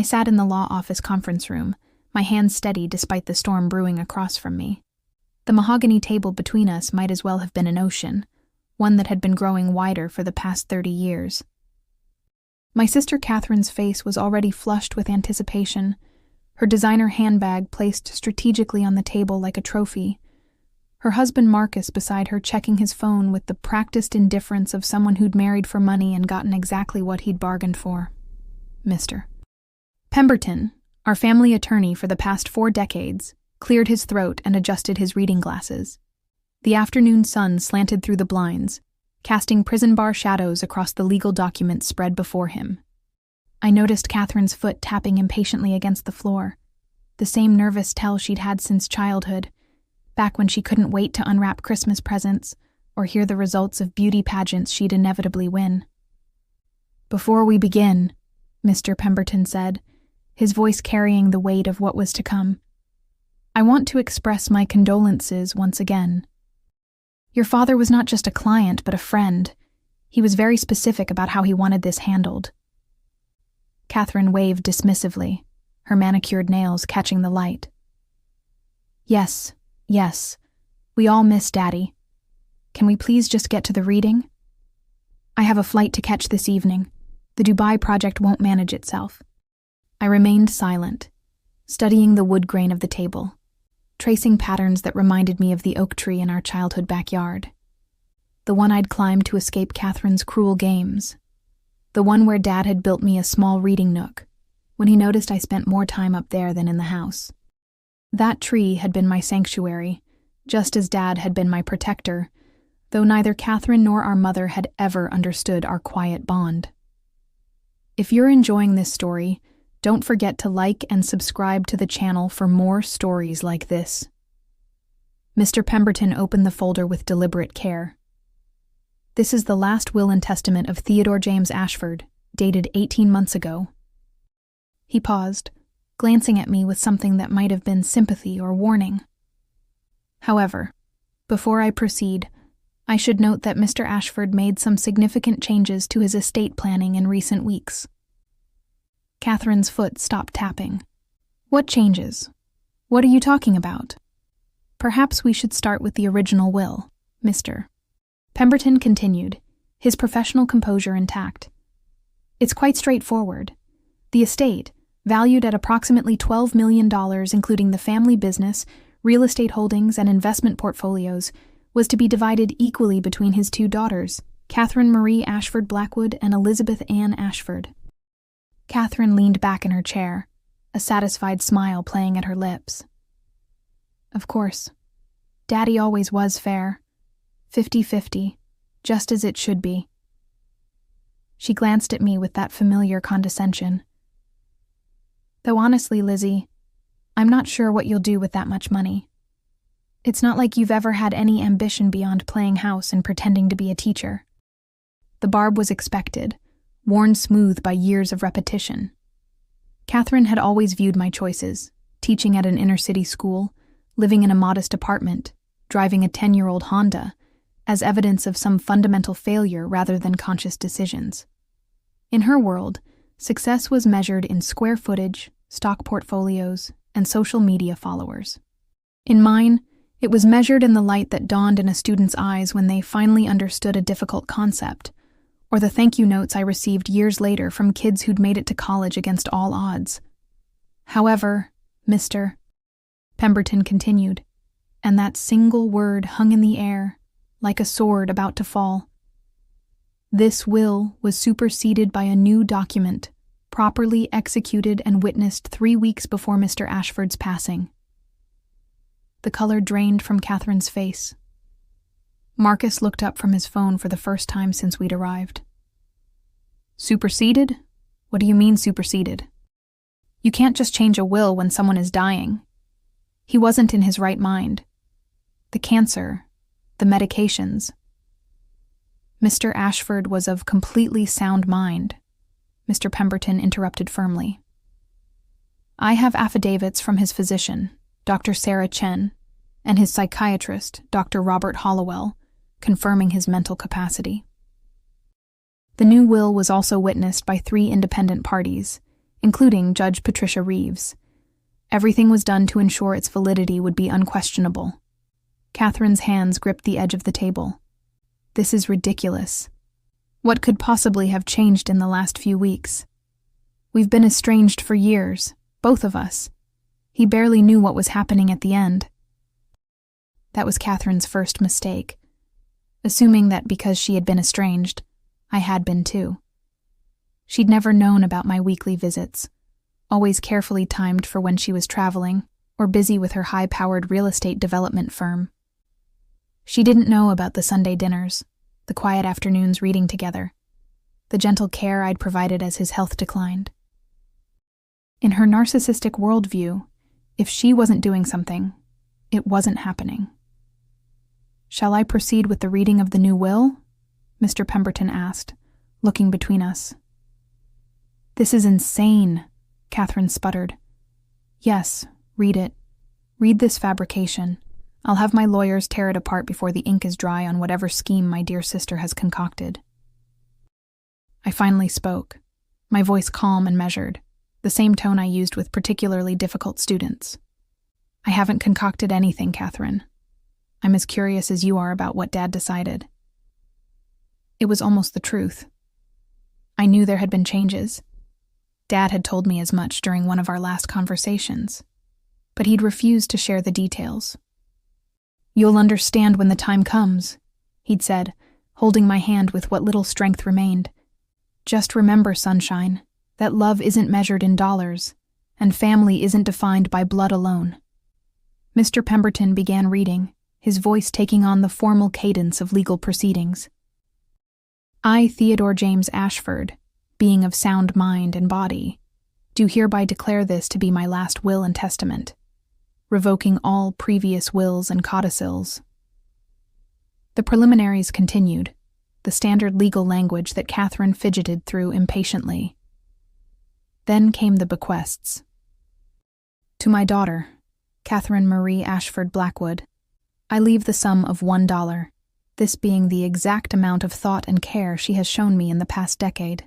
I sat in the law office conference room, my hands steady despite the storm brewing across from me. The mahogany table between us might as well have been an ocean, one that had been growing wider for the past 30 years. My sister Catherine's face was already flushed with anticipation, her designer handbag placed strategically on the table like a trophy, her husband Marcus beside her checking his phone with the practiced indifference of someone who'd married for money and gotten exactly what he'd bargained for. Mr. Pemberton, our family attorney for the past 4 decades, cleared his throat and adjusted his reading glasses. The afternoon sun slanted through the blinds, casting prison bar shadows across the legal documents spread before him. I noticed Catherine's foot tapping impatiently against the floor, the same nervous tell she'd had since childhood, back when she couldn't wait to unwrap Christmas presents or hear the results of beauty pageants she'd inevitably win. "Before we begin," Mr. Pemberton said, his voice carrying the weight of what was to come, "I want to express my condolences once again. Your father was not just a client, but a friend. He was very specific about how he wanted this handled." Catherine waved dismissively, her manicured nails catching the light. Yes. We all miss Daddy. Can we please just get to the reading? I have a flight to catch this evening. The Dubai project won't manage itself." I remained silent, studying the wood grain of the table, tracing patterns that reminded me of the oak tree in our childhood backyard. The one I'd climbed to escape Catherine's cruel games. The one where Dad had built me a small reading nook, when he noticed I spent more time up there than in the house. That tree had been my sanctuary, just as Dad had been my protector, though neither Catherine nor our mother had ever understood our quiet bond. If you're enjoying this story, don't forget to like and subscribe to the channel for more stories like this. Mr. Pemberton opened the folder with deliberate care. This is the last will and testament of Theodore James Ashford, dated 18 months ago. He paused, glancing at me with something that might have been sympathy or warning. However, before I proceed, I should note that Mr. Ashford made some significant changes to his estate planning in recent weeks. Catherine's foot stopped tapping. "What changes? What are you talking about?" "Perhaps we should start with the original will," Mr. Pemberton continued, his professional composure intact. "It's quite straightforward. The estate, valued at approximately $12 million, including the family business, real estate holdings, and investment portfolios, was to be divided equally between his 2 daughters, Catherine Marie Ashford Blackwood and Elizabeth Ann Ashford." Catherine leaned back in her chair, a satisfied smile playing at her lips. "Of course. Daddy always was fair. 50-50, just as it should be." She glanced at me with that familiar condescension. "Though honestly, Lizzie, I'm not sure what you'll do with that much money. It's not like you've ever had any ambition beyond playing house and pretending to be a teacher." The barb was expected, worn smooth by years of repetition. Catherine had always viewed my choices, teaching at an inner-city school, living in a modest apartment, driving a 10-year-old Honda, as evidence of some fundamental failure rather than conscious decisions. In her world, success was measured in square footage, stock portfolios, and social media followers. In mine, it was measured in the light that dawned in a student's eyes when they finally understood a difficult concept, or the thank you notes I received years later from kids who'd made it to college against all odds. "However, Mr. Pemberton continued, and that single word hung in the air, like a sword about to fall. This will was superseded by a new document, properly executed and witnessed 3 weeks before Mr. Ashford's passing. The color drained from Catherine's face. Marcus looked up from his phone for the first time since we'd arrived. "Superseded? What do you mean superseded? You can't just change a will when someone is dying. He wasn't in his right mind. The cancer, the medications." "Mr. Ashford was of completely sound mind," Mr. Pemberton interrupted firmly. "I have affidavits from his physician, Dr. Sarah Chen, and his psychiatrist, Dr. Robert Hollowell, confirming his mental capacity." The new will was also witnessed by 3 independent parties, including Judge Patricia Reeves. Everything was done to ensure its validity would be unquestionable. Catherine's hands gripped the edge of the table. This is ridiculous. What could possibly have changed in the last few weeks? We've been estranged for years, both of us. He barely knew what was happening at the end. That was Catherine's first mistake, assuming that because she had been estranged, I had been too. She'd never known about my weekly visits, always carefully timed for when she was traveling or busy with her high-powered real estate development firm. She didn't know about the Sunday dinners, the quiet afternoons reading together, the gentle care I'd provided as his health declined. In her narcissistic worldview, if she wasn't doing something, it wasn't happening. "Shall I proceed with the reading of the new will?" Mr. Pemberton asked, looking between us. "This is insane," Catherine sputtered. "Yes, read it. Read this fabrication. I'll have my lawyers tear it apart before the ink is dry on whatever scheme my dear sister has concocted." I finally spoke, my voice calm and measured, the same tone I used with particularly difficult students. "I haven't concocted anything, Catherine. I'm as curious as you are about what Dad decided." It was almost the truth. I knew there had been changes. Dad had told me as much during one of our last conversations, but he'd refused to share the details. "You'll understand when the time comes," he'd said, holding my hand with what little strength remained. "Just remember, sunshine, that love isn't measured in dollars, and family isn't defined by blood alone." Mr. Pemberton began reading, his voice taking on the formal cadence of legal proceedings. "I, Theodore James Ashford, being of sound mind and body, do hereby declare this to be my last will and testament, revoking all previous wills and codicils." The preliminaries continued, the standard legal language that Catherine fidgeted through impatiently. Then came the bequests. "To my daughter, Catherine Marie Ashford Blackwood, I leave the sum of $1, this being the exact amount of thought and care she has shown me in the past decade.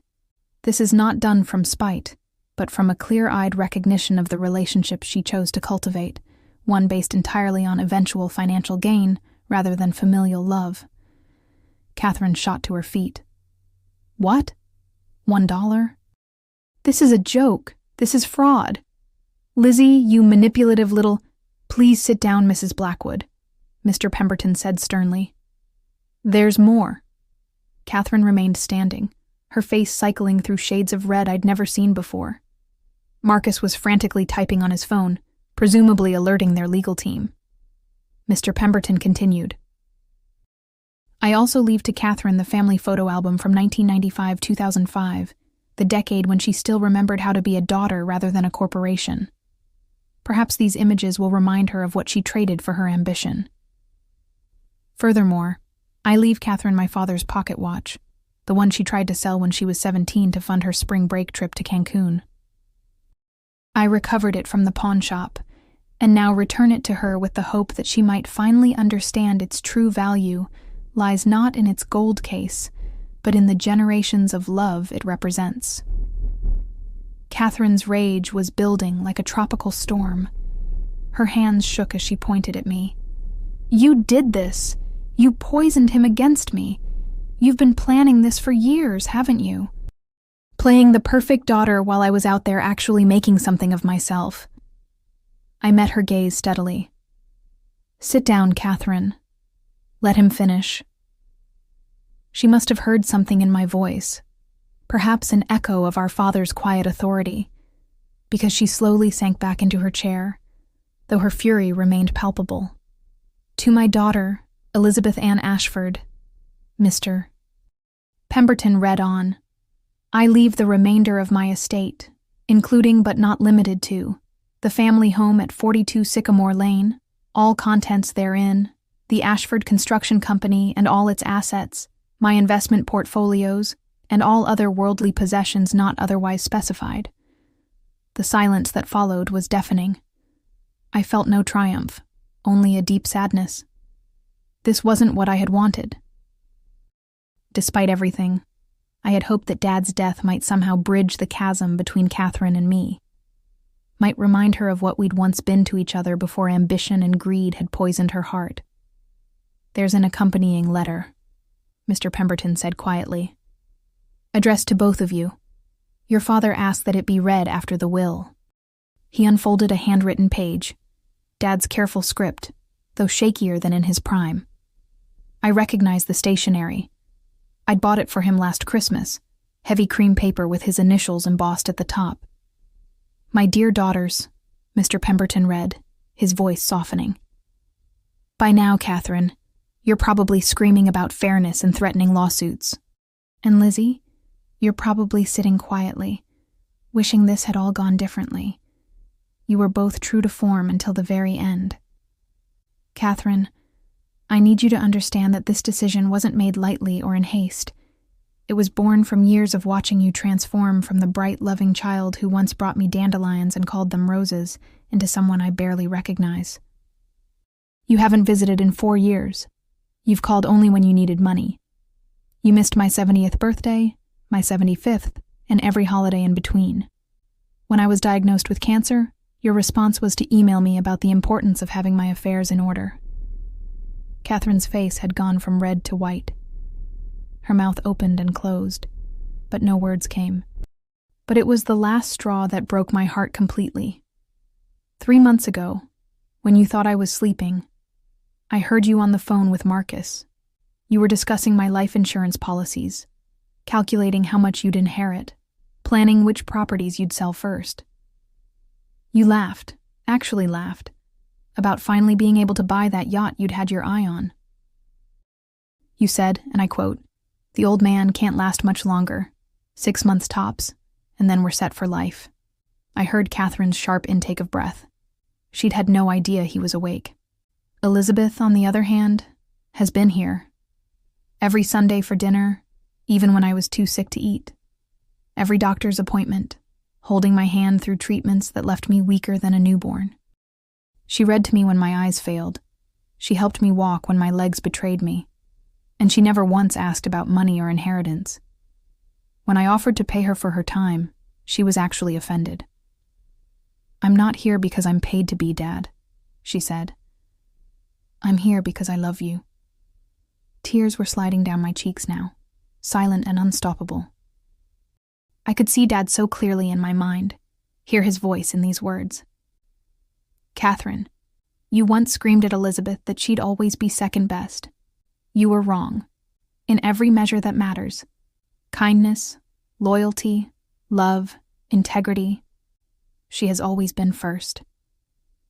This is not done from spite, but from a clear-eyed recognition of the relationship she chose to cultivate, one based entirely on eventual financial gain rather than familial love." Catherine shot to her feet. "What? $1? This is a joke. This is fraud. Lizzie, you manipulative little—" "Please sit down, Mrs. Blackwood," Mr. Pemberton said sternly. "There's more." Catherine remained standing, her face cycling through shades of red I'd never seen before. Marcus was frantically typing on his phone, presumably alerting their legal team. Mr. Pemberton continued. "I also leave to Catherine the family photo album from 1995-2005, the decade when she still remembered how to be a daughter rather than a corporation. Perhaps these images will remind her of what she traded for her ambition. Furthermore, I leave Catherine my father's pocket watch, the one she tried to sell when she was 17 to fund her spring break trip to Cancun. I recovered it from the pawn shop, and now return it to her with the hope that she might finally understand its true value lies not in its gold case, but in the generations of love it represents." Catherine's rage was building like a tropical storm. Her hands shook as she pointed at me. "You did this! You poisoned him against me! You've been planning this for years, haven't you? Playing the perfect daughter while I was out there actually making something of myself." I met her gaze steadily. "Sit down, Catherine. Let him finish." She must have heard something in my voice, perhaps an echo of our father's quiet authority, because she slowly sank back into her chair, though her fury remained palpable. "To my daughter, Elizabeth Ann Ashford, Mr. Pemberton read on. "I leave the remainder of my estate, including but not limited to the family home at 42 Sycamore Lane, all contents therein, the Ashford Construction Company and all its assets, my investment portfolios, and all other worldly possessions not otherwise specified." The silence that followed was deafening. I felt no triumph, only a deep sadness. This wasn't what I had wanted. Despite everything, I had hoped that Dad's death might somehow bridge the chasm between Catherine and me, might remind her of what we'd once been to each other before ambition and greed had poisoned her heart. "There's an accompanying letter," Mr. Pemberton said quietly. "Addressed to both of you. Your father asked that it be read after the will." He unfolded a handwritten page, Dad's careful script, though shakier than in his prime. I recognized the stationery. I'd bought it for him last Christmas, heavy cream paper with his initials embossed at the top. "My dear daughters," Mr. Pemberton read, his voice softening. "By now, Catherine, you're probably screaming about fairness and threatening lawsuits. And Lizzie, you're probably sitting quietly, wishing this had all gone differently. You were both true to form until the very end. Catherine, I need you to understand that this decision wasn't made lightly or in haste. It was born from years of watching you transform from the bright, loving child who once brought me dandelions and called them roses into someone I barely recognize. You haven't visited in 4 years. You've called only when you needed money. You missed my 70th birthday, my 75th, and every holiday in between. When I was diagnosed with cancer, your response was to email me about the importance of having my affairs in order." Catherine's face had gone from red to white. Her mouth opened and closed, but no words came. But it was the last straw that broke my heart completely. 3 months ago, when you thought I was sleeping, I heard you on the phone with Marcus. You were discussing my life insurance policies, calculating how much you'd inherit, planning which properties you'd sell first. You laughed, actually laughed, about finally being able to buy that yacht you'd had your eye on. You said, and I quote, "The old man can't last much longer, 6 months tops, and then we're set for life." I heard Catherine's sharp intake of breath. She'd had no idea he was awake. Elizabeth, on the other hand, has been here. Every Sunday for dinner, even when I was too sick to eat. Every doctor's appointment, holding my hand through treatments that left me weaker than a newborn. She read to me when my eyes failed. She helped me walk when my legs betrayed me. And she never once asked about money or inheritance. When I offered to pay her for her time, she was actually offended. "I'm not here because I'm paid to be, Dad," she said. "I'm here because I love you." Tears were sliding down my cheeks now, silent and unstoppable. I could see Dad so clearly in my mind, hear his voice in these words. "Catherine, you once screamed at Elizabeth that she'd always be second best. You were wrong. In every measure that matters, kindness, loyalty, love, integrity, she has always been first.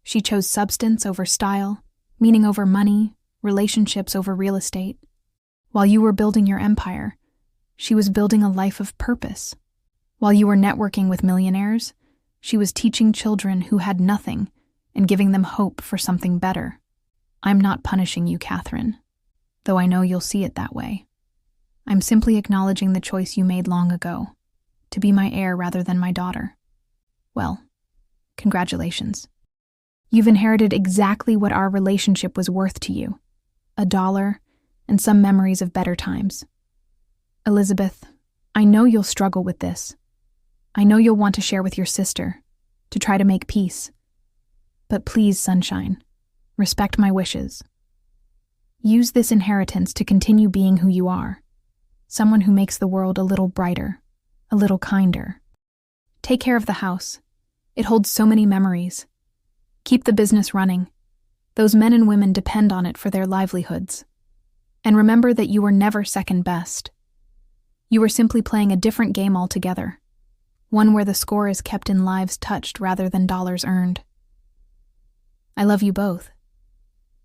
She chose substance over style, meaning over money, relationships over real estate. While you were building your empire, she was building a life of purpose. While you were networking with millionaires, she was teaching children who had nothing and giving them hope for something better. I'm not punishing you, Catherine, though I know you'll see it that way. I'm simply acknowledging the choice you made long ago, to be my heir rather than my daughter. Well, congratulations. You've inherited exactly what our relationship was worth to you, $1 and some memories of better times. Elizabeth, I know you'll struggle with this. I know you'll want to share with your sister, to try to make peace. But please, Sunshine, respect my wishes. Use this inheritance to continue being who you are, someone who makes the world a little brighter, a little kinder. Take care of the house. It holds so many memories. Keep the business running. Those men and women depend on it for their livelihoods. And remember that you were never second best. You were simply playing a different game altogether, one where the score is kept in lives touched rather than dollars earned. I love you both,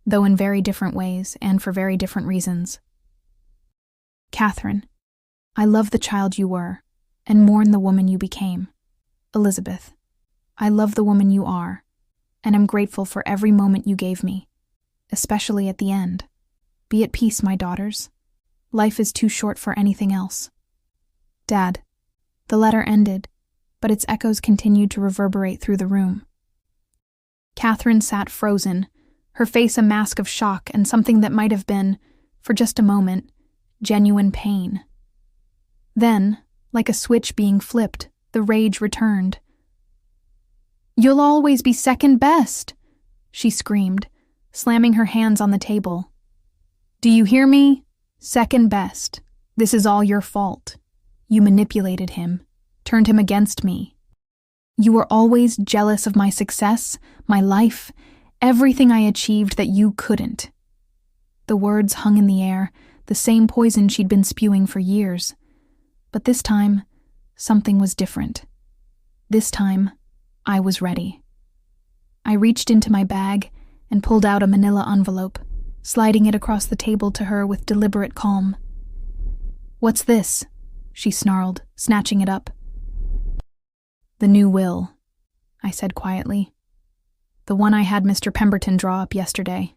though in very different ways and for very different reasons. Catherine, I love the child you were and mourn the woman you became. Elizabeth, I love the woman you are and am grateful for every moment you gave me, especially at the end. Be at peace, my daughters. Life is too short for anything else. Dad, the letter ended, but its echoes continued to reverberate through the room. Catherine sat frozen, her face a mask of shock and something that might have been, for just a moment, genuine pain. Then, like a switch being flipped, the rage returned. "You'll always be second best," she screamed, slamming her hands on the table. "Do you hear me? Second best. This is all your fault. You manipulated him, turned him against me. You were always jealous of my success, my life, everything I achieved that you couldn't." The words hung in the air, the same poison she'd been spewing for years. But this time, something was different. This time, I was ready. I reached into my bag and pulled out a manila envelope, sliding it across the table to her with deliberate calm. "What's this?" she snarled, snatching it up. "The new will," I said quietly. "The one I had Mr. Pemberton draw up yesterday."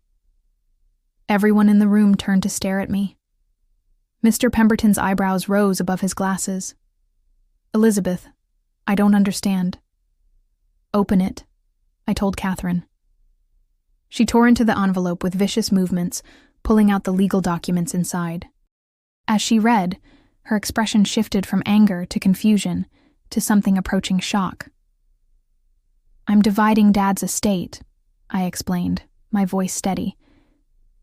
Everyone in the room turned to stare at me. Mr. Pemberton's eyebrows rose above his glasses. "Elizabeth, I don't understand." "Open it," I told Catherine. She tore into the envelope with vicious movements, pulling out the legal documents inside. As she read, her expression shifted from anger to confusion to something approaching shock. "I'm dividing Dad's estate," I explained, my voice steady.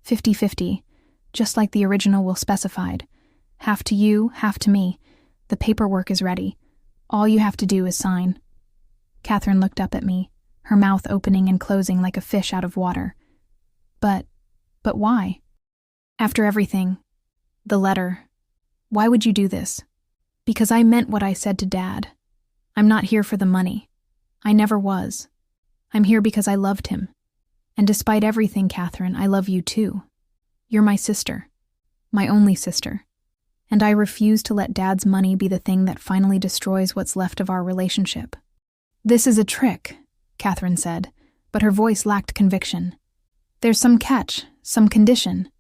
50-50, just like the original will specified. Half to you, half to me. The paperwork is ready. All you have to do is sign. Catherine looked up at me, her mouth opening and closing like a fish out of water. But why? After everything, the letter, why would you do this? Because I meant what I said to Dad. I'm not here for the money. I never was. I'm here because I loved him. And despite everything, Catherine, I love you too. You're my sister. My only sister. And I refuse to let Dad's money be the thing that finally destroys what's left of our relationship. "This is a trick," Catherine said, but her voice lacked conviction. "There's some catch, some condition."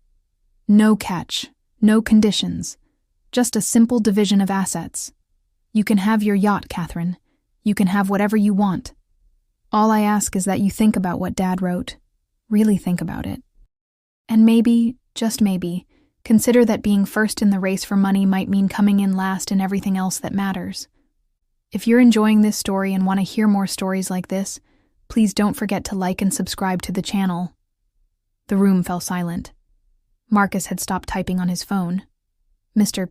"No catch, no conditions. Just a simple division of assets. You can have your yacht, Catherine. You can have whatever you want. All I ask is that you think about what Dad wrote. Really think about it. And maybe, just maybe, consider that being first in the race for money might mean coming in last in everything else that matters. If you're enjoying this story and want to hear more stories like this, please don't forget to like and subscribe to the channel." The room fell silent. Marcus had stopped typing on his phone. Mr.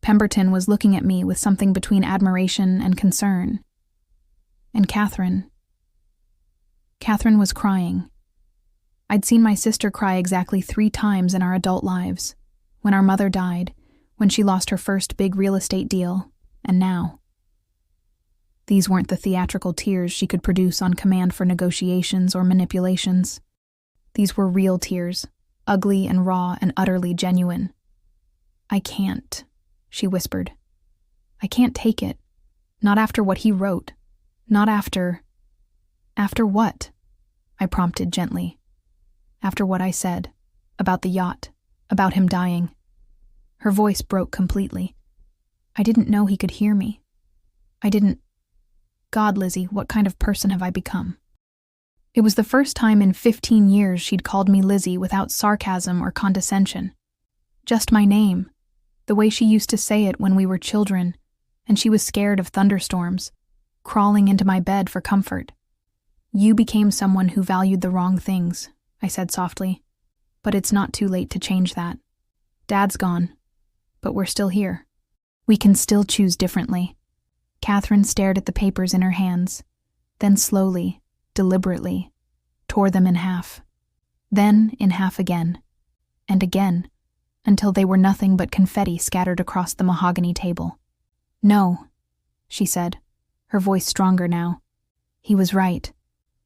Pemberton was looking at me with something between admiration and concern. And Catherine was crying. I'd seen my sister cry exactly 3 times in our adult lives. When our mother died, when she lost her first big real estate deal, and now. These weren't the theatrical tears she could produce on command for negotiations or manipulations. These were real tears, ugly and raw and utterly genuine. "I can't," she whispered. "I can't take it. Not after what he wrote. Not after..." "After what?" I prompted gently. "After what I said. About the yacht. About him dying." Her voice broke completely. I didn't know he could hear me. God, Lizzie, what kind of person have I become? It was the first time in 15 years she'd called me Lizzie without sarcasm or condescension. Just my name, the way she used to say it when we were children, and she was scared of thunderstorms, crawling into my bed for comfort. "You became someone who valued the wrong things," I said softly. "But it's not too late to change that. Dad's gone, but we're still here. We can still choose differently." Catherine stared at the papers in her hands, then slowly, deliberately, tore them in half. Then in half again, and again, until they were nothing but confetti scattered across the mahogany table. "No," she said, her voice stronger now. "He was right.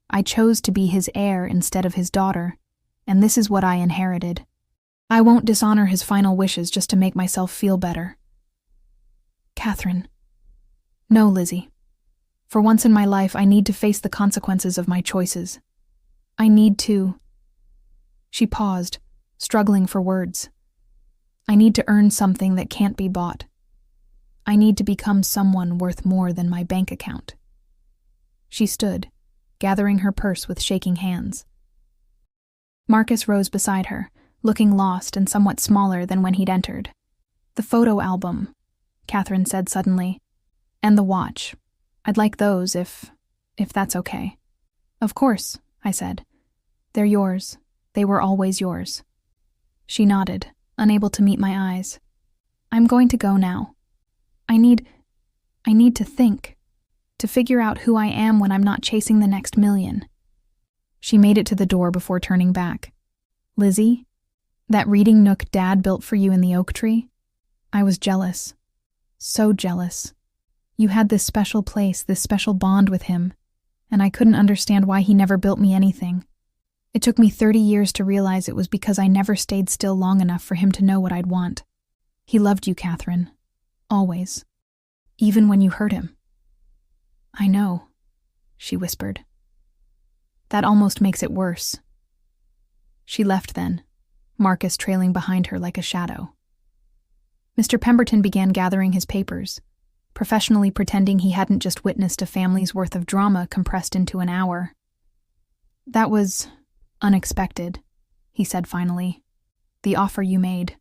I chose to be his heir instead of his daughter, and this is what I inherited. I won't dishonor his final wishes just to make myself feel better." "Catherine." "No, Lizzie. For once in my life, I need to face the consequences of my choices. I need to..." She paused, struggling for words. "I need to earn something that can't be bought. I need to become someone worth more than my bank account." She stood, gathering her purse with shaking hands. Marcus rose beside her, looking lost and somewhat smaller than when he'd entered. "The photo album," Catherine said suddenly. "And the watch. I'd like those if that's okay." "Of course," I said. "They're yours. They were always yours." She nodded, unable to meet my eyes. "I'm going to go now. I need to think, to figure out who I am when I'm not chasing the next million." She made it to the door before turning back. "Lizzie, that reading nook Dad built for you in the oak tree? I was jealous. So jealous. You had this special place, this special bond with him, and I couldn't understand why he never built me anything. It took me 30 years to realize it was because I never stayed still long enough for him to know what I'd want. He loved you, Catherine. Always. Even when you hurt him." "I know," she whispered. "That almost makes it worse." She left then, Marcus trailing behind her like a shadow. Mr. Pemberton began gathering his papers, professionally pretending he hadn't just witnessed a family's worth of drama compressed into an hour. "That was unexpected," he said finally. "The offer you made.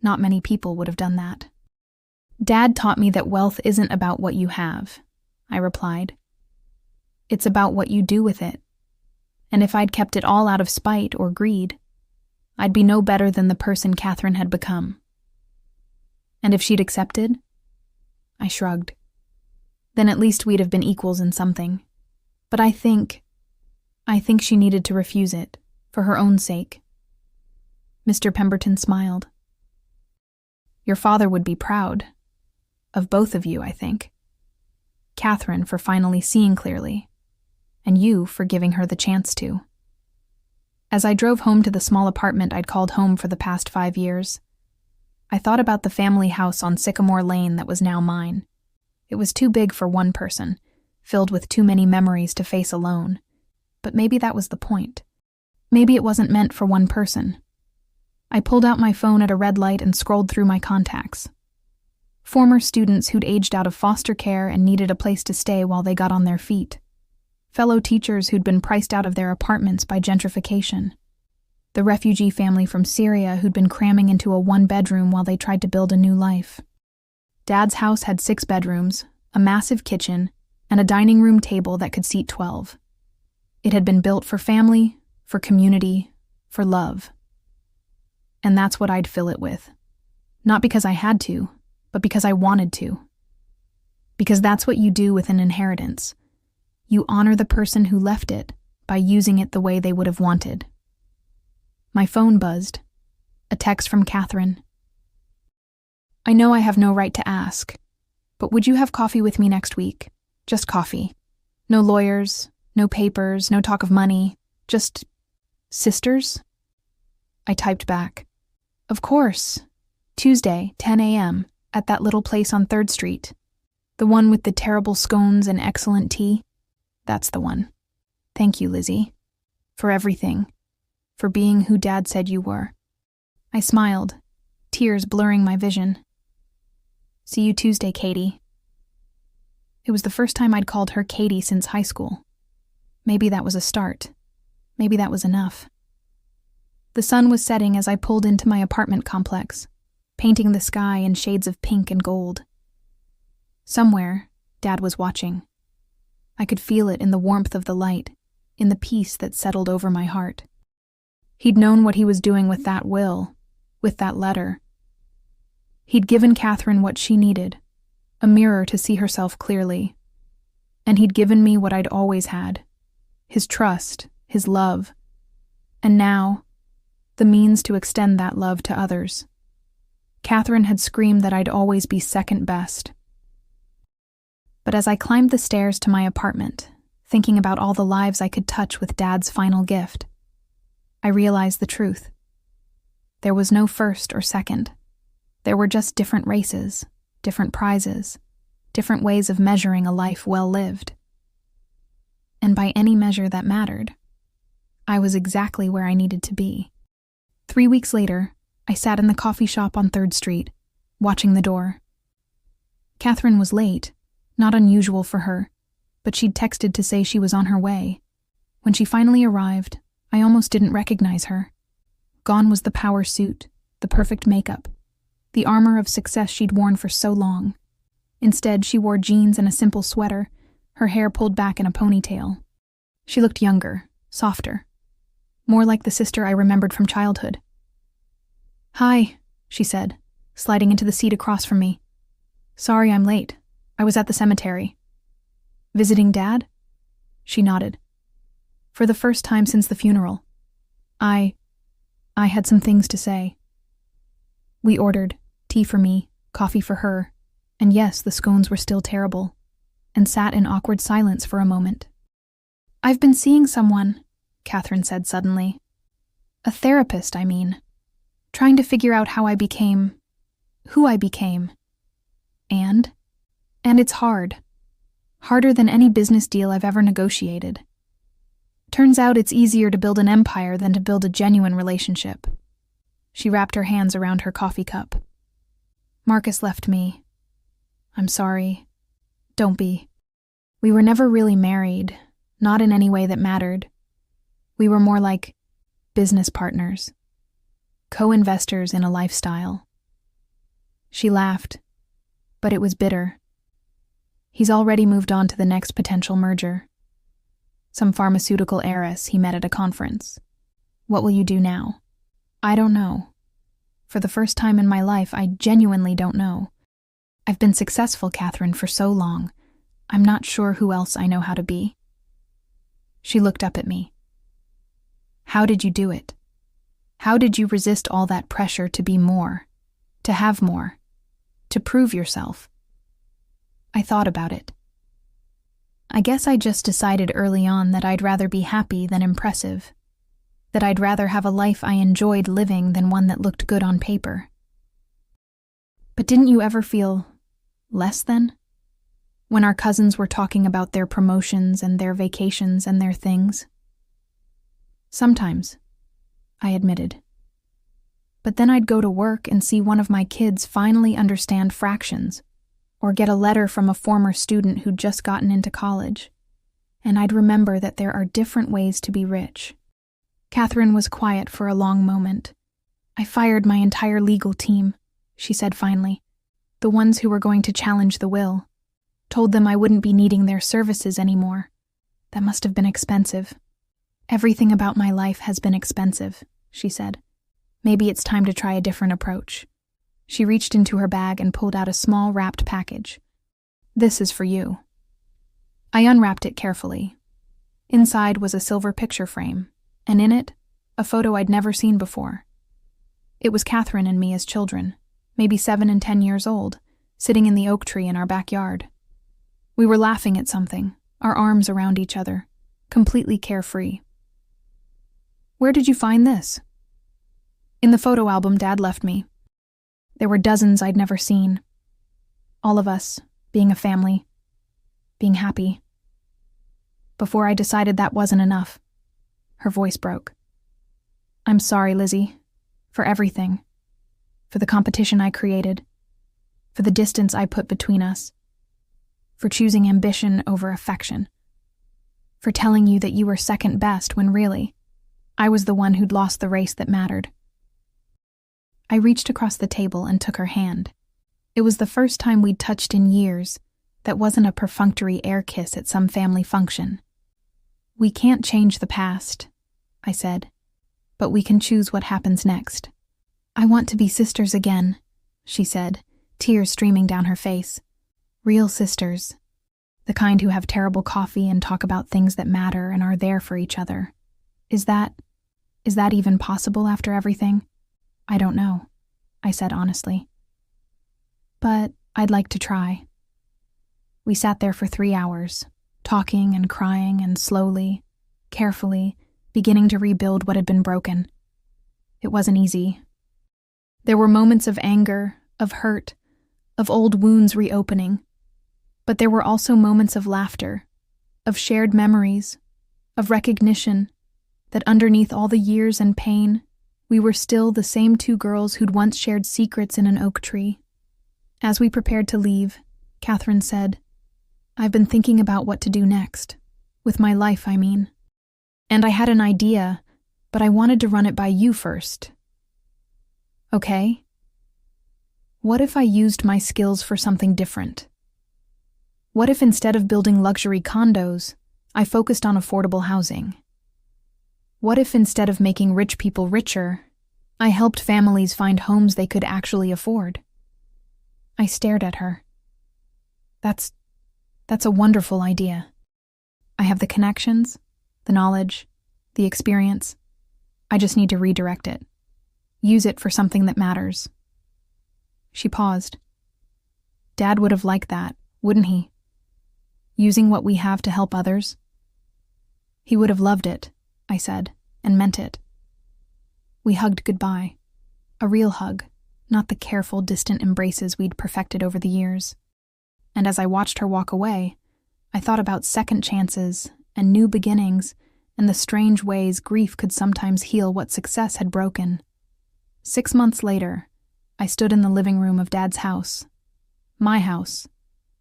Not many people would have done that." "Dad taught me that wealth isn't about what you have," I replied. "It's about what you do with it. And if I'd kept it all out of spite or greed, I'd be no better than the person Catherine had become." "And if she'd accepted?" I shrugged. "Then at least we'd have been equals in something. But I think she needed to refuse it, for her own sake." Mr. Pemberton smiled. "Your father would be proud. Of both of you, I think. Catherine for finally seeing clearly, and you for giving her the chance to." As I drove home to the small apartment I'd called home for the past 5 years, I thought about the family house on Sycamore Lane that was now mine. It was too big for one person, filled with too many memories to face alone. But maybe that was the point. Maybe it wasn't meant for one person. I pulled out my phone at a red light and scrolled through my contacts. Former students who'd aged out of foster care and needed a place to stay while they got on their feet. Fellow teachers who'd been priced out of their apartments by gentrification. The refugee family from Syria who'd been cramming into a 1-bedroom while they tried to build a new life. Dad's house had 6 bedrooms, a massive kitchen, and a dining room table that could seat 12. It had been built for family, for community, for love. And that's what I'd fill it with. Not because I had to, but because I wanted to. Because that's what you do with an inheritance. You honor the person who left it by using it the way they would have wanted. My phone buzzed. A text from Catherine. "I know I have no right to ask, but would you have coffee with me next week? Just coffee. No lawyers, no papers, no talk of money. Just sisters?" I typed back. "Of course. Tuesday, 10 a.m., at that little place on 3rd Street. The one with the terrible scones and excellent tea? That's the one. Thank you, Lizzie. For everything. For being who Dad said you were." I smiled, tears blurring my vision. "See you Tuesday, Katie." It was the first time I'd called her Katie since high school. Maybe that was a start. Maybe that was enough. The sun was setting as I pulled into my apartment complex, painting the sky in shades of pink and gold. Somewhere, Dad was watching. I could feel it in the warmth of the light, in the peace that settled over my heart. He'd known what he was doing with that will, with that letter. He'd given Catherine what she needed, a mirror to see herself clearly. And he'd given me what I'd always had, his trust, his love. And now, the means to extend that love to others. Catherine had screamed that I'd always be second best. But as I climbed the stairs to my apartment, thinking about all the lives I could touch with Dad's final gift, I realized the truth. There was no first or second. There were just different races, different prizes, different ways of measuring a life well lived. And by any measure that mattered, I was exactly where I needed to be. 3 weeks later, I sat in the coffee shop on 3rd Street, watching the door. Catherine was late, not unusual for her, but she'd texted to say she was on her way. When she finally arrived, I almost didn't recognize her. Gone was the power suit, the perfect makeup. the armor of success she'd worn for so long. Instead, she wore jeans and a simple sweater, her hair pulled back in a ponytail. She looked younger, softer, more like the sister I remembered from childhood. "Hi," she said, sliding into the seat across from me. "Sorry I'm late. I was at the cemetery." "Visiting Dad?" She nodded. "For the first time since the funeral. I had some things to say." We ordered tea for me, coffee for her, and yes, the scones were still terrible, and sat in awkward silence for a moment. "I've been seeing someone," Catherine said suddenly. "A therapist, I mean. Trying to figure out how I became who I became. And it's hard. Harder than any business deal I've ever negotiated. Turns out it's easier to build an empire than to build a genuine relationship." She wrapped her hands around her coffee cup. "Marcus left me. I'm sorry. Don't be. We were never really married, not in any way that mattered. We were more like business partners, co-investors in a lifestyle." She laughed, but it was bitter. "He's already moved on to the next potential merger. Some pharmaceutical heiress he met at a conference. What will you do now?" "I don't know. For the first time in my life, I genuinely don't know. I've been successful, Catherine, for so long. I'm not sure who else I know how to be." She looked up at me. "How did you do it? How did you resist all that pressure to be more, to have more, to prove yourself?" I thought about it. I guess I just decided early on that I'd rather be happy than impressive, that I'd rather have a life I enjoyed living than one that looked good on paper. But didn't you ever feel less than? When our cousins were talking about their promotions and their vacations and their things? Sometimes, I admitted. But then I'd go to work and see one of my kids finally understand fractions, or get a letter from a former student who'd just gotten into college, and I'd remember that there are different ways to be rich. Catherine was quiet for a long moment. "I fired my entire legal team," she said finally, "the ones who were going to challenge the will. Told them I wouldn't be needing their services anymore. That must have been expensive. Everything about my life has been expensive," she said. "Maybe it's time to try a different approach." She reached into her bag and pulled out a small wrapped package. "This is for you." I unwrapped it carefully. Inside was a silver picture frame, and in it, a photo I'd never seen before. It was Catherine and me as children, maybe 7 and 10 years old, sitting in the oak tree in our backyard. We were laughing at something, our arms around each other, completely carefree. "Where did you find this?" "In the photo album Dad left me. There were dozens I'd never seen. All of us, being a family, being happy. Before I decided that wasn't enough." Her voice broke. "I'm sorry, Lizzie, for everything. For the competition I created. For the distance I put between us. For choosing ambition over affection. For telling you that you were second best when really, I was the one who'd lost the race that mattered." I reached across the table and took her hand. It was the first time we'd touched in years that wasn't a perfunctory air kiss at some family function. "We can't change the past," I said, "but we can choose what happens next." "I want to be sisters again," she said, tears streaming down her face. "Real sisters. The kind who have terrible coffee and talk about things that matter and are there for each other. Is that even possible after everything?" "I don't know," I said honestly. "But I'd like to try." We sat there for 3 hours, talking and crying and slowly, carefully, beginning to rebuild what had been broken. It wasn't easy. There were moments of anger, of hurt, of old wounds reopening. But there were also moments of laughter, of shared memories, of recognition that underneath all the years and pain, we were still the same 2 girls who'd once shared secrets in an oak tree. As we prepared to leave, Catherine said, "I've been thinking about what to do next. With my life, I mean. And I had an idea, but I wanted to run it by you first." "Okay?" What if I used my skills for something different? What if instead of building luxury condos, I focused on affordable housing? What if instead of making rich people richer, I helped families find homes they could actually afford? I stared at her. That's a wonderful idea. I have the connections, the knowledge, the experience. I just need to redirect it. Use it for something that matters. She paused. Dad would have liked that, wouldn't he? Using what we have to help others? He would have loved it, I said, and meant it. We hugged goodbye. A real hug, not the careful, distant embraces we'd perfected over the years. And as I watched her walk away, I thought about second chances and new beginnings and the strange ways grief could sometimes heal what success had broken. 6 months later, I stood in the living room of Dad's house. My house,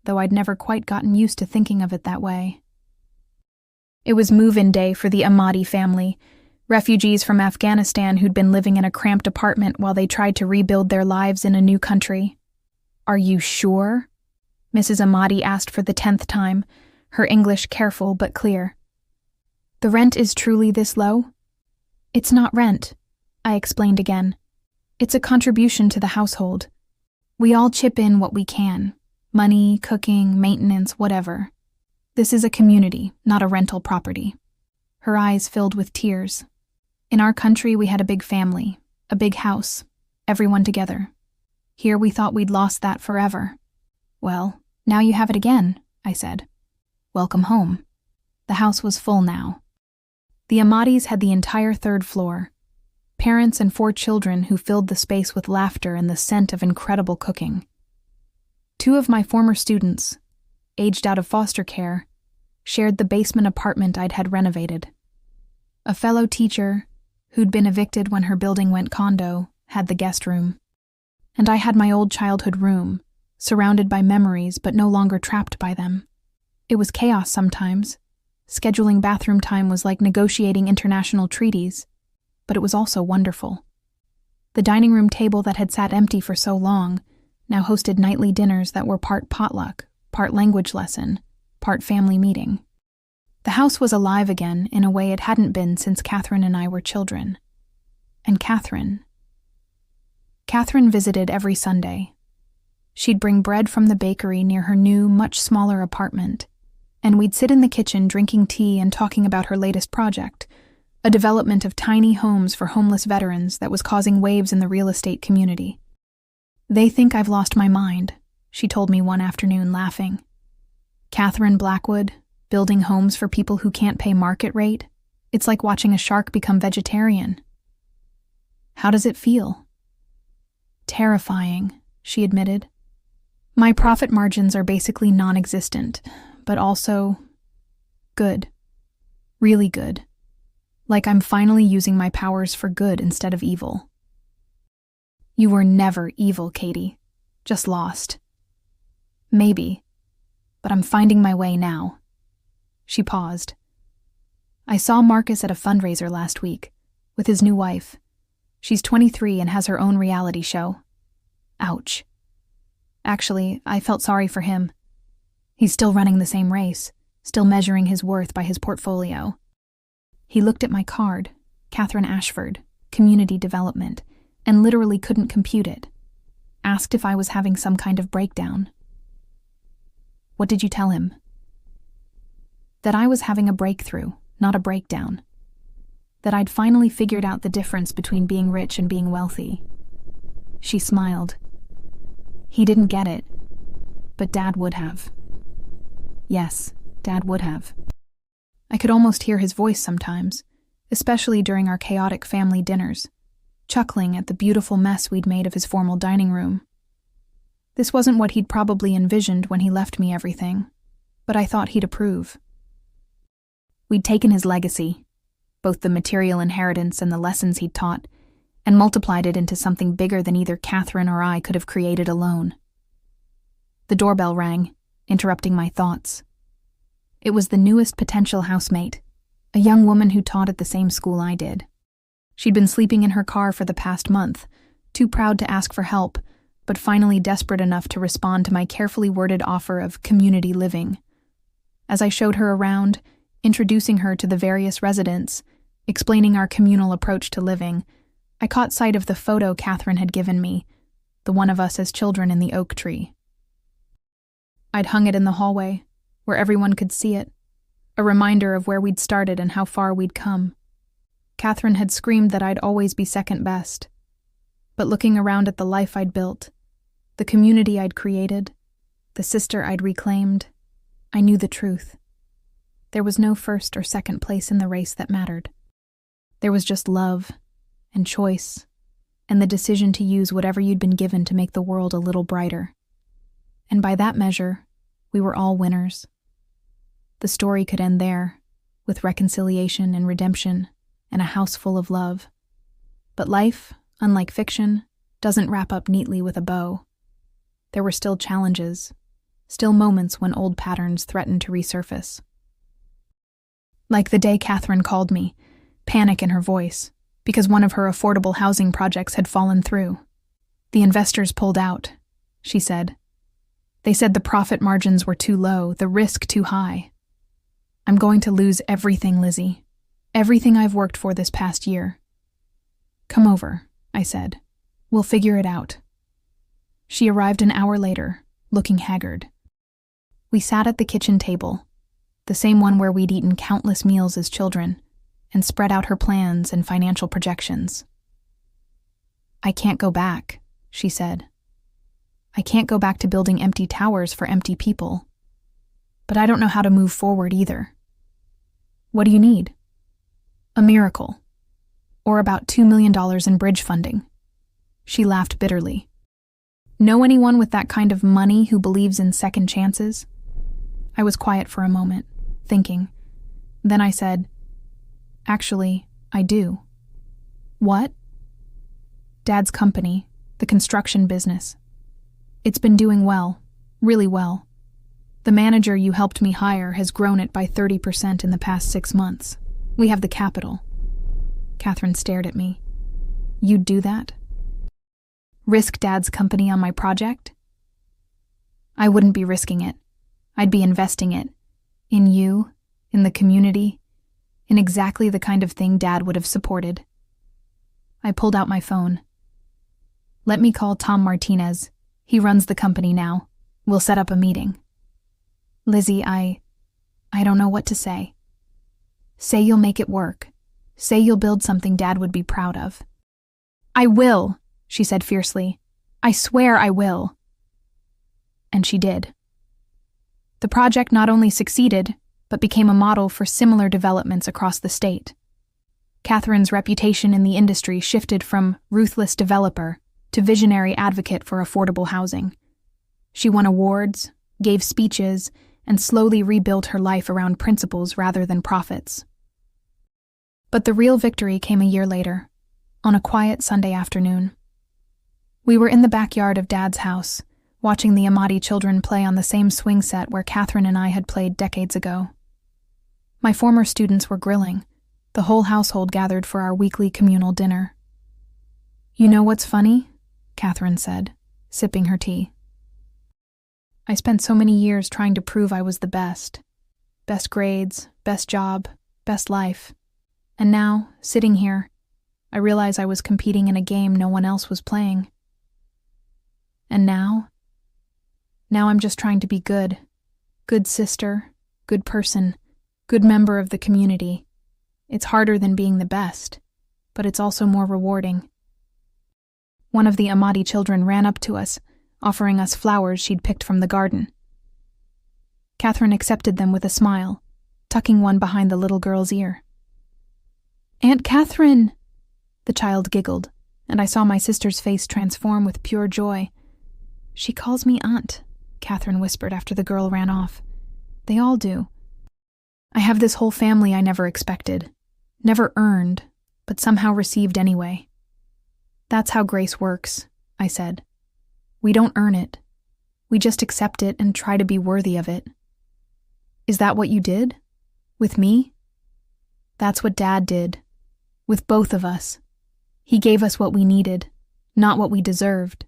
though I'd never quite gotten used to thinking of it that way. It was move-in day for the Ahmadi family, refugees from Afghanistan who'd been living in a cramped apartment while they tried to rebuild their lives in a new country. "Are you sure?" Mrs. Ahmadi asked for the 10th time, her English careful but clear. "The rent is truly this low?" "It's not rent," I explained again. "It's a contribution to the household. We all chip in what we can. Money, cooking, maintenance, whatever. This is a community, not a rental property." Her eyes filled with tears. In our country, we had a big family, a big house, everyone together. Here we thought we'd lost that forever. "Well, now you have it again," I said. "Welcome home." The house was full now. The Ahmadis had the entire 3rd floor. Parents and 4 children who filled the space with laughter and the scent of incredible cooking. 2 of my former students, aged out of foster care, shared the basement apartment I'd had renovated. A fellow teacher, who'd been evicted when her building went condo, had the guest room. And I had my old childhood room, surrounded by memories but no longer trapped by them. It was chaos sometimes. Scheduling bathroom time was like negotiating international treaties, but it was also wonderful. The dining room table that had sat empty for so long now hosted nightly dinners that were part potluck, part language lesson, part family meeting. The house was alive again in a way it hadn't been since Catherine and I were children. And Catherine visited every Sunday. She'd bring bread from the bakery near her new, much smaller apartment, and we'd sit in the kitchen drinking tea and talking about her latest project, a development of tiny homes for homeless veterans that was causing waves in the real estate community. "They think I've lost my mind," she told me one afternoon, laughing. "Catherine Blackwood, building homes for people who can't pay market rate, it's like watching a shark become vegetarian." "How does it feel?" "Terrifying," she admitted. "My profit margins are basically non-existent, but also good. Really good. Like I'm finally using my powers for good instead of evil." "You were never evil, Katie. Just lost." "Maybe, but I'm finding my way now." She paused. "I saw Marcus at a fundraiser last week, with his new wife. She's 23 and has her own reality show. Ouch. Actually, I felt sorry for him. He's still running the same race, still measuring his worth by his portfolio. He looked at my card, Catherine Ashford, Community Development, and literally couldn't compute it. Asked if I was having some kind of breakdown. What did you tell him? That I was having a breakthrough, not a breakdown. That I'd finally figured out the difference between being rich and being wealthy. She smiled. He didn't get it, but Dad would have. Yes, Dad would have. I could almost hear his voice sometimes, especially during our chaotic family dinners, chuckling at the beautiful mess we'd made of his formal dining room. This wasn't what he'd probably envisioned when he left me everything, but I thought he'd approve. We'd taken his legacy, both the material inheritance and the lessons he'd taught, and multiplied it into something bigger than either Catherine or I could have created alone. The doorbell rang, interrupting my thoughts. It was the newest potential housemate, a young woman who taught at the same school I did. She'd been sleeping in her car for the past month, too proud to ask for help, but finally desperate enough to respond to my carefully worded offer of community living. As I showed her around, introducing her to the various residents, explaining our communal approach to living, I caught sight of the photo Catherine had given me, the one of us as children in the oak tree. I'd hung it in the hallway, where everyone could see it, a reminder of where we'd started and how far we'd come. Catherine had screamed that I'd always be second best. But looking around at the life I'd built, the community I'd created, the sister I'd reclaimed, I knew the truth. There was no first or second place in the race that mattered. There was just love and choice and the decision to use whatever you'd been given to make the world a little brighter. And by that measure, we were all winners. The story could end there, with reconciliation and redemption and a house full of love. But life, unlike fiction, doesn't wrap up neatly with a bow. There were still challenges, still moments when old patterns threatened to resurface. Like the day Catherine called me, panic in her voice, because one of her affordable housing projects had fallen through. The investors pulled out, she said. They said the profit margins were too low, the risk too high. I'm going to lose everything, Lizzie. Everything I've worked for this past year. Come over, I said. We'll figure it out. She arrived an hour later, looking haggard. We sat at the kitchen table, the same one where we'd eaten countless meals as children, and spread out her plans and financial projections. I can't go back, she said. I can't go back to building empty towers for empty people. But I don't know how to move forward either. What do you need? A miracle. Or about $2 million in bridge funding. She laughed bitterly. Know anyone with that kind of money who believes in second chances? I was quiet for a moment, thinking. Then I said, Actually, I do. What? Dad's company, the construction business. It's been doing well, really well. The manager you helped me hire has grown it by 30% in the past 6 months. We have the capital. Catherine stared at me. You'd do that? Risk Dad's company on my project? I wouldn't be risking it. I'd be investing it. In you, in the community, in exactly the kind of thing Dad would have supported. I pulled out my phone. Let me call Tom Martinez. He runs the company now. We'll set up a meeting. Lizzie, I don't know what to say. Say you'll make it work. Say you'll build something Dad would be proud of. I will, she said fiercely. I swear I will. And she did. The project not only succeeded, but became a model for similar developments across the state. Catherine's reputation in the industry shifted from ruthless developer to visionary advocate for affordable housing. She won awards, gave speeches, and slowly rebuilt her life around principles rather than profits. But the real victory came a year later, on a quiet Sunday afternoon. We were in the backyard of Dad's house, watching the Amati children play on the same swing set where Catherine and I had played decades ago. My former students were grilling. The whole household gathered for our weekly communal dinner. You know what's funny? Catherine said, sipping her tea. I spent so many years trying to prove I was the best. Best grades, best job, best life. And now, sitting here, I realize I was competing in a game no one else was playing. And now I'm just trying to be good. Good sister, good person, good member of the community. It's harder than being the best, but it's also more rewarding. One of the Amati children ran up to us, offering us flowers she'd picked from the garden. Catherine accepted them with a smile, tucking one behind the little girl's ear. Aunt Catherine! The child giggled, and I saw my sister's face transform with pure joy. She calls me Aunt, Catherine whispered after the girl ran off. They all do. I have this whole family I never expected, never earned, but somehow received anyway. That's how grace works, I said. We don't earn it. We just accept it and try to be worthy of it. Is that what you did? With me? That's what Dad did. With both of us. He gave us what we needed, not what we deserved.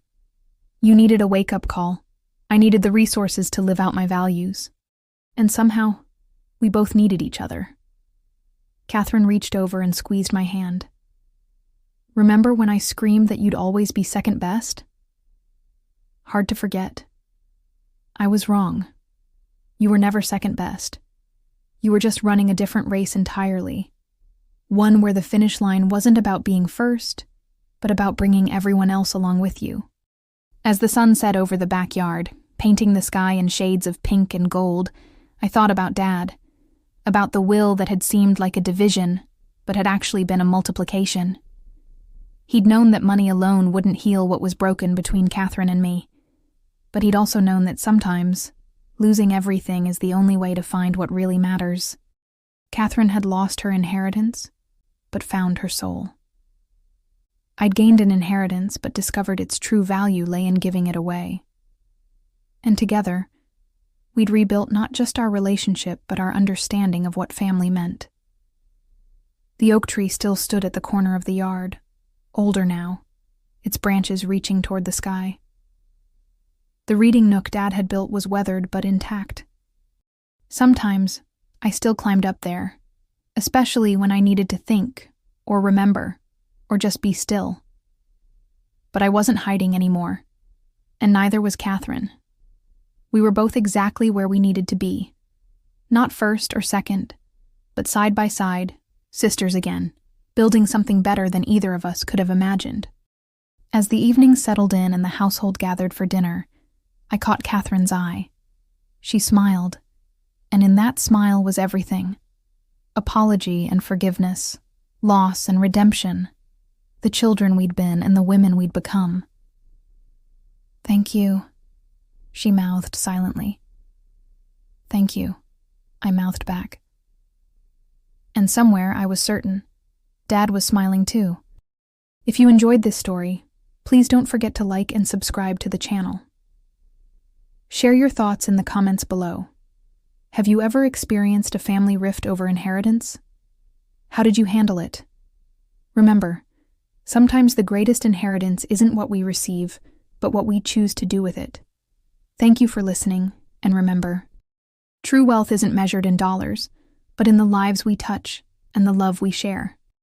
You needed a wake-up call. I needed the resources to live out my values. And somehow, we both needed each other. Catherine reached over and squeezed my hand. Remember when I screamed that you'd always be second best? Hard to forget. I was wrong. You were never second best. You were just running a different race entirely. One where the finish line wasn't about being first, but about bringing everyone else along with you. As the sun set over the backyard, painting the sky in shades of pink and gold, I thought about Dad, about the will that had seemed like a division, but had actually been a multiplication. He'd known that money alone wouldn't heal what was broken between Catherine and me, but he'd also known that sometimes losing everything is the only way to find what really matters. Catherine had lost her inheritance, but found her soul. I'd gained an inheritance, but discovered its true value lay in giving it away. And together, we'd rebuilt not just our relationship, but our understanding of what family meant. The oak tree still stood at the corner of the yard, older now, its branches reaching toward the sky. The reading nook Dad had built was weathered but intact. Sometimes, I still climbed up there, especially when I needed to think, or remember, or just be still. But I wasn't hiding anymore, and neither was Catherine. We were both exactly where we needed to be. Not first or second, but side by side, sisters again, building something better than either of us could have imagined. As the evening settled in and the household gathered for dinner, I caught Catherine's eye. She smiled, and in that smile was everything. Apology and forgiveness, loss and redemption, the children we'd been and the women we'd become. "Thank you," she mouthed silently. "Thank you," I mouthed back. And somewhere, I was certain, Dad was smiling too. If you enjoyed this story, please don't forget to like and subscribe to the channel. Share your thoughts in the comments below. Have you ever experienced a family rift over inheritance? How did you handle it? Remember, sometimes the greatest inheritance isn't what we receive, but what we choose to do with it. Thank you for listening, and remember, true wealth isn't measured in dollars, but in the lives we touch and the love we share.